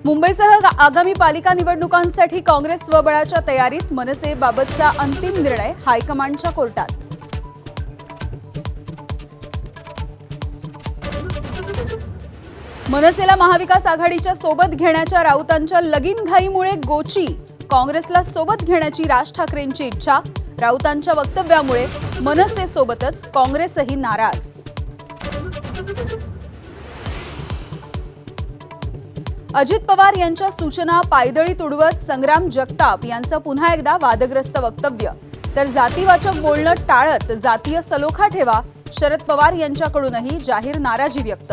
मुंबईसह आगामी पालिका निवडणुकांसाठी काँग्रेस स्वबळाच्या तयारीत. मनसेबाबतचा अंतिम निर्णय हायकमांडच्या कोर्टात. मनसेला महाविकास आघाडीच्या सोबत घेण्याच्या राऊतांच्या लगीनघाईमुळे गोची. काँग्रेसला सोबत घेण्याची राज ठाकरेंची इच्छा. राऊतांच्या वक्तव्यामुळे मनसेसोबतच काँग्रेसही नाराज. अजित पवार यांच्या सूचना पायदळी तुडवत संग्राम जगताप यांचं पुन्हा एकदा वादग्रस्त वक्तव्य. तर जातीवाचक बोलणं टाळत जातीय सलोखा ठेवा. शरद पवार यांच्याकडूनही जाहीर नाराजी व्यक्त.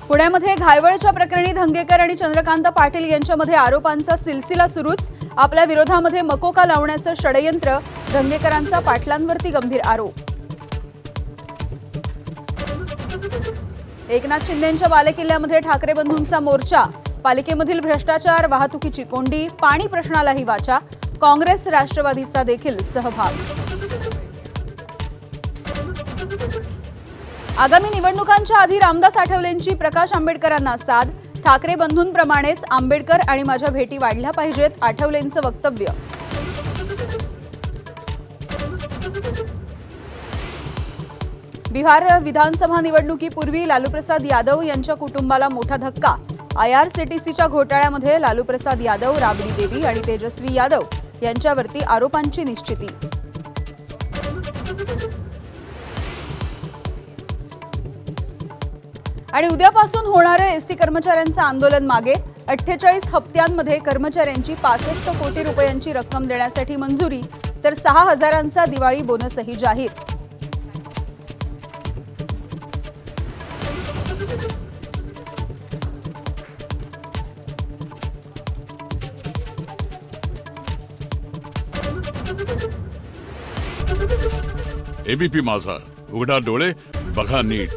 पुण्यामध्ये घायवळच्या प्रकरणी धंगेकर आणि चंद्रकांत पाटील यांच्यामध्ये आरोपांचा सिलसिला सुरूच. आपल्या विरोधामध्ये मकोका लावण्याचं षडयंत्र. धंगेकरांचा पाटलांवरती गंभीर आरोप. एकनाथ शिंदेंच्या बालेकिल्ल्यामध्ये ठाकरे बंधूंचा मोर्चा. पालिकेमधील भ्रष्टाचार, वाहतुकीची कोंडी, पाणी प्रश्नालाही वाचा. काँग्रेस राष्ट्रवादीचा देखील सहभाग. आगामी निवडणुकांच्या आधी रामदास आठवलेंची प्रकाश आंबेडकरांना साद. ठाकरे बंधूंप्रमाणेच आंबेडकर आणि माझ्या भेटी वाढल्या पाहिजेत. आठवलेंचं वक्तव्य. बिहार विधानसभा निवडणुकीपूर्वी लालूप्रसाद यादव यांच्या कुटुंबाला मोठा धक्का. IRCTCच्या घोटाळ्यामध्ये लालूप्रसाद यादव, राबडी देवी आणि तेजस्वी यादव यांच्यावरती आरोपांची निश्चिती. आणि उद्यापासून होणारे एसटी कर्मचाऱ्यांचं आंदोलन मागे. 48 हप्त्यांमध्ये कर्मचाऱ्यांची 65 कोटी रुपयांची रक्कम देण्यासाठी मंजुरी. तर 6,000चा दिवाळी बोनसही जाहीर. ABP माझा, उघडा डोळे बघा नीट.